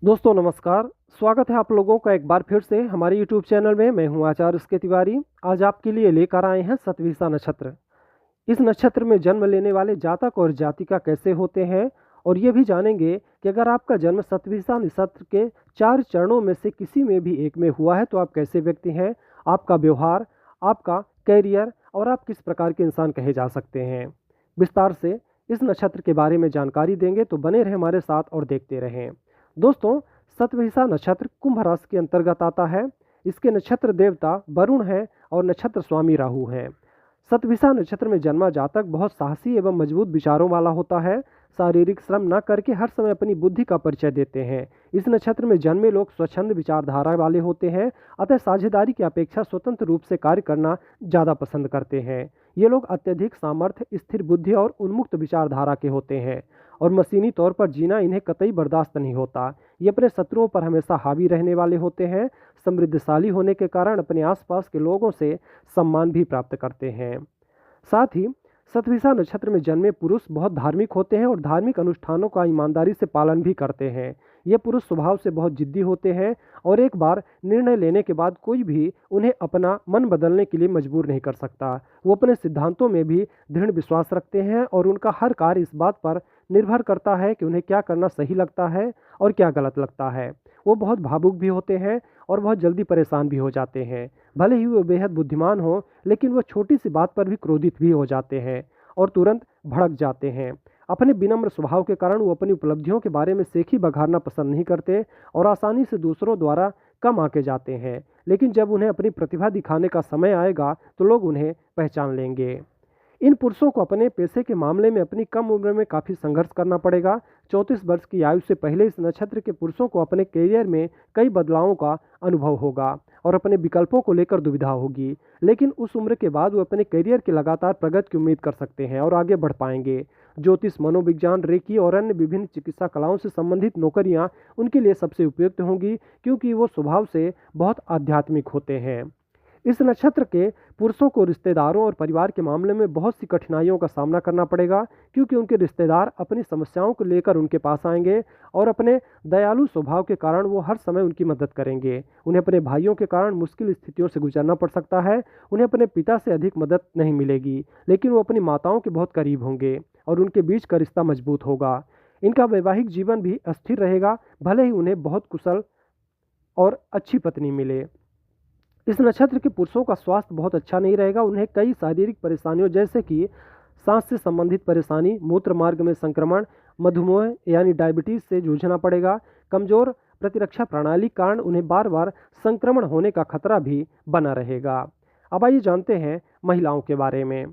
दोस्तों नमस्कार। स्वागत है आप लोगों का एक बार फिर से हमारे यूट्यूब चैनल में। मैं हूं आचार्य उसके तिवारी। आज आपके लिए लेकर आए हैं सतभिषा नक्षत्र। इस नक्षत्र में जन्म लेने वाले जातक और जातिका कैसे होते हैं, और ये भी जानेंगे कि अगर आपका जन्म सतभिषा नक्षत्र के 4 चरणों में से किसी में भी एक में हुआ है तो आप कैसे व्यक्ति हैं, आपका व्यवहार, आपका कैरियर और आप किस प्रकार के इंसान कहे जा सकते हैं। विस्तार से इस नक्षत्र के बारे में जानकारी देंगे, तो बने रहे हमारे साथ और देखते रहें। दोस्तों, सतभिषा नक्षत्र कुंभ राशि के अंतर्गत आता है। इसके नक्षत्र देवता वरुण है और नक्षत्र स्वामी राहु हैं। सतभिषा नक्षत्र में जन्मा जातक बहुत साहसी एवं मजबूत विचारों वाला होता है। शारीरिक श्रम न करके हर समय अपनी बुद्धि का परिचय देते हैं। इस नक्षत्र में जन्मे लोग स्वच्छंद विचारधारा वाले होते हैं, अतः साझेदारी की अपेक्षा स्वतंत्र रूप से कार्य करना ज़्यादा पसंद करते हैं। ये लोग अत्यधिक सामर्थ्य, स्थिर बुद्धि और उन्मुक्त विचारधारा के होते हैं, और मशीनी तौर पर जीना इन्हें कतई बर्दाश्त नहीं होता। ये अपने शत्रुओं पर हमेशा हावी रहने वाले होते हैं। समृद्धशाली होने के कारण अपने आसपास के लोगों से सम्मान भी प्राप्त करते हैं। साथ ही सतभिषा नक्षत्र में जन्मे पुरुष बहुत धार्मिक होते हैं और धार्मिक अनुष्ठानों का ईमानदारी से पालन भी करते हैं। ये पुरुष स्वभाव से बहुत जिद्दी होते हैं और एक बार निर्णय लेने के बाद कोई भी उन्हें अपना मन बदलने के लिए मजबूर नहीं कर सकता। वो अपने सिद्धांतों में भी दृढ़ विश्वास रखते हैं और उनका हर कार्य इस बात पर निर्भर करता है कि उन्हें क्या करना सही लगता है और क्या गलत लगता है। वो बहुत भावुक भी होते हैं और बहुत जल्दी परेशान भी हो जाते हैं। भले ही वो बेहद बुद्धिमान हो, लेकिन वो छोटी सी बात पर भी क्रोधित भी हो जाते हैं और तुरंत भड़क जाते हैं। अपने विनम्र स्वभाव के कारण वो अपनी उपलब्धियों के बारे में सेखी बघारना पसंद नहीं करते और आसानी से दूसरों द्वारा कम आके जाते हैं। लेकिन जब उन्हें अपनी प्रतिभा दिखाने का समय आएगा तो लोग उन्हें पहचान लेंगे। इन पुरुषों को अपने पैसे के मामले में अपनी कम उम्र में काफ़ी संघर्ष करना पड़ेगा। 34 वर्ष की आयु से पहले इस नक्षत्र के पुरुषों को अपने करियर में कई बदलावों का अनुभव होगा और अपने विकल्पों को लेकर दुविधा होगी। लेकिन उस उम्र के बाद वो अपने करियर की लगातार प्रगति की उम्मीद कर सकते हैं और आगे बढ़ पाएंगे। ज्योतिष, मनोविज्ञान, रेकी और अन्य विभिन्न चिकित्सा कलाओं से संबंधित नौकरियां उनके लिए सबसे उपयुक्त होंगी, क्योंकि वो स्वभाव से बहुत आध्यात्मिक होते हैं। इस नक्षत्र के पुरुषों को रिश्तेदारों और परिवार के मामले में बहुत सी कठिनाइयों का सामना करना पड़ेगा, क्योंकि उनके रिश्तेदार अपनी समस्याओं को लेकर उनके पास आएंगे और अपने दयालु स्वभाव के कारण वो हर समय उनकी मदद करेंगे। उन्हें अपने भाइयों के कारण मुश्किल स्थितियों से गुजरना पड़ सकता है। उन्हें अपने पिता से अधिक मदद नहीं मिलेगी, लेकिन वो अपनी माताओं के बहुत करीब होंगे और उनके बीच का रिश्ता मजबूत होगा। इनका वैवाहिक जीवन भी अस्थिर रहेगा, भले ही उन्हें बहुत कुशल और अच्छी पत्नी मिले। इस नक्षत्र के पुरुषों का स्वास्थ्य बहुत अच्छा नहीं रहेगा। उन्हें कई शारीरिक परेशानियों जैसे कि सांस से संबंधित परेशानी, मूत्र मार्ग में संक्रमण, मधुमेह यानी डायबिटीज से जूझना पड़ेगा। कमजोर प्रतिरक्षा प्रणाली के कारण उन्हें बार बार संक्रमण होने का खतरा भी बना रहेगा। अब आइए जानते हैं महिलाओं के बारे में।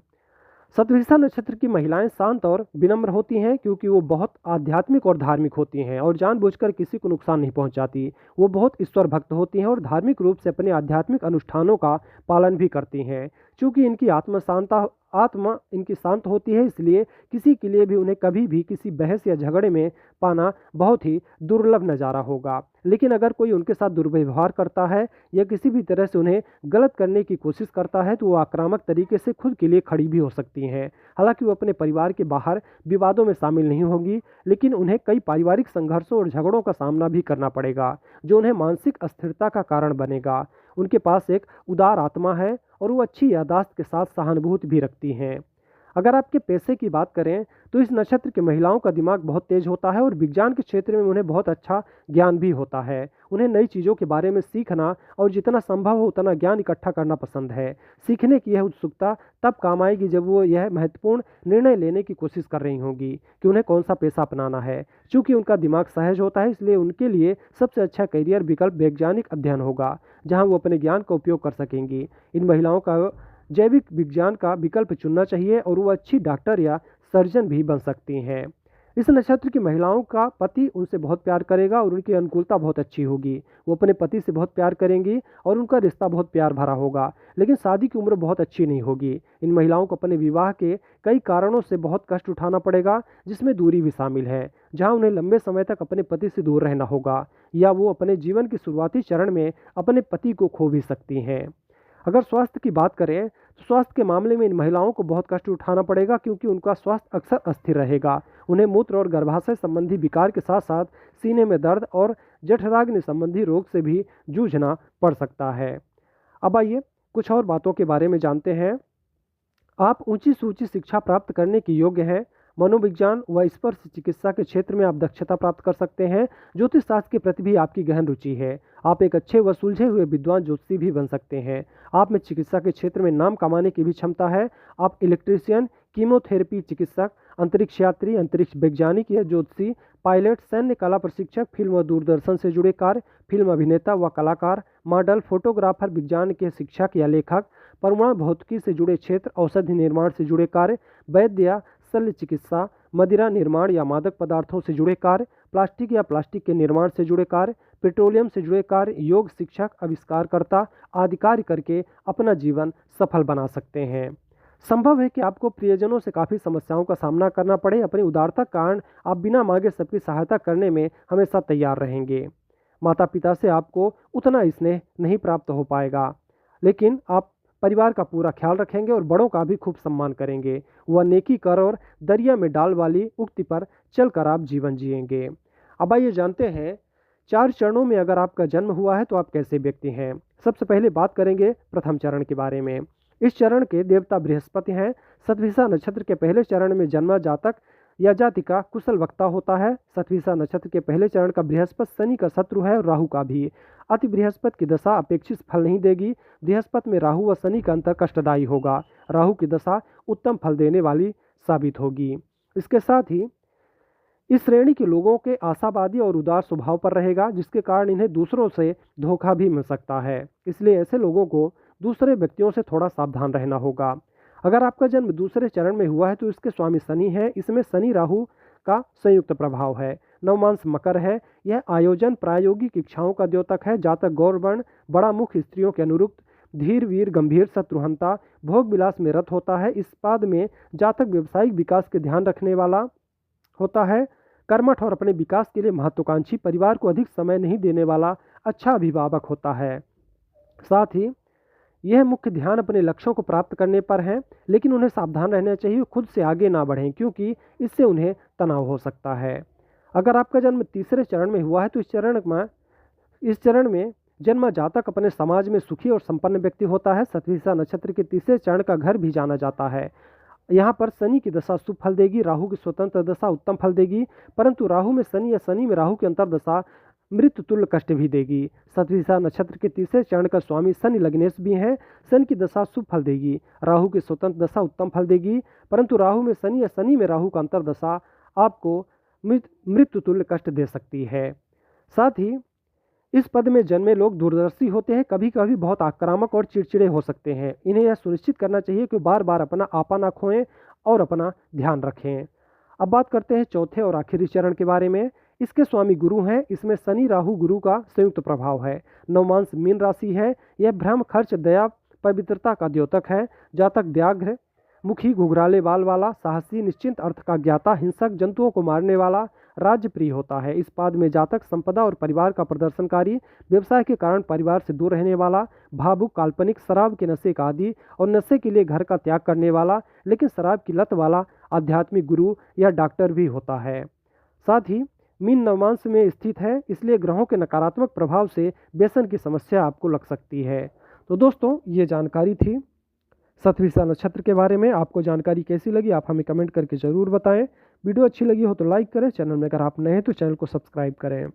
सतभिषा नक्षत्र की महिलाएं शांत और विनम्र होती हैं, क्योंकि वो बहुत आध्यात्मिक और धार्मिक होती हैं और जानबूझकर किसी को नुकसान नहीं पहुंचाती। वो बहुत ईश्वर भक्त होती हैं और धार्मिक रूप से अपने आध्यात्मिक अनुष्ठानों का पालन भी करती हैं। चूँकि इनकी आत्मा इनकी शांत होती है, इसलिए किसी के लिए भी उन्हें कभी भी किसी बहस या झगड़े में पाना बहुत ही दुर्लभ नज़ारा होगा। लेकिन अगर कोई उनके साथ दुर्व्यवहार करता है या किसी भी तरह से उन्हें गलत करने की कोशिश करता है तो वो आक्रामक तरीके से खुद के लिए खड़ी भी हो सकती हैं। हालांकि वो अपने परिवार के बाहर विवादों में शामिल नहीं होंगी, लेकिन उन्हें कई पारिवारिक संघर्षों और झगड़ों का सामना भी करना पड़ेगा, जो उन्हें मानसिक अस्थिरता का कारण बनेगा। उनके पास एक उदार आत्मा है और वो अच्छी याददाश्त के साथ सहानुभूति भी रखती हैं। अगर आपके पैसे की बात करें तो इस नक्षत्र की महिलाओं का दिमाग बहुत तेज होता है और विज्ञान के क्षेत्र में उन्हें बहुत अच्छा ज्ञान भी होता है। उन्हें नई चीज़ों के बारे में सीखना और जितना संभव हो उतना ज्ञान इकट्ठा करना पसंद है। सीखने की यह उत्सुकता तब काम आएगी जब वो यह महत्वपूर्ण निर्णय लेने की कोशिश कर रही होंगी कि उन्हें कौन सा पेशा अपनाना है। चूँकि उनका दिमाग सहज होता है, इसलिए उनके लिए सबसे अच्छा करियर विकल्प वैज्ञानिक अध्ययन होगा, जहाँ वो अपने ज्ञान का उपयोग कर सकेंगी। इन महिलाओं का जैविक विज्ञान का विकल्प चुनना चाहिए और वो अच्छी डॉक्टर या सर्जन भी बन सकती हैं। इस नक्षत्र की महिलाओं का पति उनसे बहुत प्यार करेगा और उनकी अनुकूलता बहुत अच्छी होगी। वो अपने पति से बहुत प्यार करेंगी और उनका रिश्ता बहुत प्यार भरा होगा, लेकिन शादी की उम्र बहुत अच्छी नहीं होगी। इन महिलाओं को अपने विवाह के कई कारणों से बहुत कष्ट उठाना पड़ेगा, जिसमें दूरी भी शामिल है, जहाँ उन्हें लंबे समय तक अपने पति से दूर रहना होगा या वो अपने जीवन के शुरुआती चरण में अपने पति को खो भी सकती हैं। अगर स्वास्थ्य की बात करें तो स्वास्थ्य के मामले में इन महिलाओं को बहुत कष्ट उठाना पड़ेगा, क्योंकि उनका स्वास्थ्य अक्सर अस्थिर रहेगा। उन्हें मूत्र और गर्भाशय संबंधी विकार के साथ साथ सीने में दर्द और जठराग्नि संबंधी रोग से भी जूझना पड़ सकता है। अब आइए कुछ और बातों के बारे में जानते हैं। आप ऊंची से ऊंची शिक्षा प्राप्त करने के योग्य हैं। मनोविज्ञान व स्पर्श चिकित्सा के क्षेत्र में आप दक्षता प्राप्त कर सकते हैं। ज्योतिष शास्त्र के प्रति भी आपकी गहन रुचि है। आप एक अच्छे व सुलझे हुए विद्वान ज्योतिषी भी बन सकते हैं। आप में चिकित्सा के क्षेत्र में नाम कमाने की भी क्षमता है। आप इलेक्ट्रीशियन, कीमोथेरेपी चिकित्सक, अंतरिक्ष यात्री, अंतरिक्ष वैज्ञानिक या ज्योतिषी, पायलट, सैन्य कला प्रशिक्षक, फिल्म व दूरदर्शन से जुड़े कार्य, फिल्म अभिनेता व कलाकार, मॉडल, फोटोग्राफर, विज्ञान के शिक्षक या लेखक, परमाणु भौतिकी से जुड़े क्षेत्र, औषधि निर्माण से जुड़े कार्य, वैद्य या शल्य चिकित्सा, मदिरा निर्माण या मादक पदार्थों से जुड़े कार्य, प्लास्टिक या प्लास्टिक के निर्माण से जुड़े कार्य, पेट्रोलियम से जुड़े कार्य, योग शिक्षक, आविष्कारकर्ता आदि कार्य करके अपना जीवन सफल बना सकते हैं। संभव है कि आपको प्रियजनों से काफ़ी समस्याओं का सामना करना पड़े। अपनी उदारता के कारण आप बिना मांगे सबकी सहायता करने में हमेशा तैयार रहेंगे। माता पिता से आपको उतना स्नेह नहीं प्राप्त हो पाएगा, लेकिन आप परिवार का पूरा ख्याल रखेंगे और बड़ों का भी खूब सम्मान करेंगे। वह नेकी कर और दरिया में डाल वाली उक्ति पर चलकर आप जीवन जिएंगे। अब आइए जानते हैं 4 चरणों में अगर आपका जन्म हुआ है तो आप कैसे व्यक्ति हैं। सबसे पहले बात करेंगे प्रथम चरण के बारे में। इस चरण के देवता बृहस्पति हैं। शतभिषा नक्षत्र के पहले चरण में जन्मा जातक या जातिका कुशल वक्ता होता है। शतभिषा नक्षत्र के पहले चरण का बृहस्पति शनि का शत्रु है और राहु का भी। अति बृहस्पति की दशा अपेक्षित फल नहीं देगी। बृहस्पति में राहु व शनि का अंतर कष्टदायी होगा। राहु की दशा उत्तम फल देने वाली साबित होगी। इसके साथ ही इस श्रेणी के लोगों के आशावादी और उदार स्वभाव पर रहेगा, जिसके कारण इन्हें दूसरों से धोखा भी मिल सकता है। इसलिए ऐसे लोगों को दूसरे व्यक्तियों से थोड़ा सावधान रहना होगा। अगर आपका जन्म दूसरे चरण में हुआ है तो इसके स्वामी शनि हैं। इसमें शनि राहु का संयुक्त प्रभाव है। नवमांश मकर है। यह आयोजन प्रायोगिक इच्छाओं का द्योतक है। जातक गौरवर्ण, बड़ा मुख, स्त्रियों के अनुरूप, धीर वीर, गंभीर, शत्रुहंता, भोग विलास में रत होता है। इस पाद में जातक व्यवसायिक विकास के ध्यान रखने वाला होता है। कर्मठ और अपने विकास के लिए महत्वाकांक्षी, परिवार को अधिक समय नहीं देने वाला अच्छा अभिभावक होता है। साथ ही यह मुख्य ध्यान अपने लक्ष्यों को प्राप्त करने पर है, लेकिन उन्हें सावधान रहना चाहिए, खुद से आगे ना बढ़ें, क्योंकि इससे उन्हें तनाव हो सकता है। अगर आपका जन्म तीसरे चरण में हुआ है तो इस चरण में जन्मा जातक अपने समाज में सुखी और संपन्न व्यक्ति होता है। शतभिषा नक्षत्र के तीसरे चरण का घर भी जाना जाता है। यहाँ पर शनि की दशा शुभ फल देगी। राहु की स्वतंत्र दशा उत्तम फल देगी, परंतु राहु में शनि या शनि में राहु की अंतर दशा मृत्यु तुल्य कष्ट भी देगी। शतभिषा नक्षत्र के तीसरे चरण का स्वामी शनि लग्नेश भी हैं। शनि की दशा शुभ फल देगी। राहु की स्वतंत्र दशा उत्तम फल देगी, परंतु राहु में शनि या शनि में राहु का अंतर दशा आपको मृत्यु तुल्य कष्ट दे सकती है। साथ ही इस पद में जन्मे लोग दूरदर्शी होते हैं। कभी कभी बहुत आक्रामक और चिड़चिड़े हो सकते हैं। इन्हें यह सुनिश्चित करना चाहिए कि बार बार अपना आपा ना खोएं और अपना ध्यान रखें। अब बात करते हैं चौथे और आखिरी चरण के बारे में। इसके स्वामी गुरु हैं। इसमें शनि राहु गुरु का संयुक्त प्रभाव है। नवमांश मीन राशि है। यह भ्रम, खर्च, दया, पवित्रता का द्योतक है। जातक व्याघ्र मुखी, घुघराले बाल वाला, साहसी, निश्चिंत अर्थ का ज्ञाता, हिंसक, जंतुओं को मारने वाला, राज्य प्रिय होता है। इस पाद में जातक संपदा और परिवार का प्रदर्शनकारी, व्यवसाय के कारण परिवार से दूर रहने वाला, भावुक, काल्पनिक, शराब के नशे का आदि और नशे के लिए घर का त्याग करने वाला, लेकिन शराब की लत वाला आध्यात्मिक गुरु या डॉक्टर भी होता है। साथ ही मीन नवमांश में स्थित है, इसलिए ग्रहों के नकारात्मक प्रभाव से व्यसन की समस्या आपको लग सकती है। तो दोस्तों, ये जानकारी थी शतभिषा नक्षत्र के बारे में। आपको जानकारी कैसी लगी आप हमें कमेंट करके ज़रूर बताएं। वीडियो अच्छी लगी हो तो लाइक करें। चैनल में अगर आप नए हैं तो चैनल को सब्सक्राइब करें।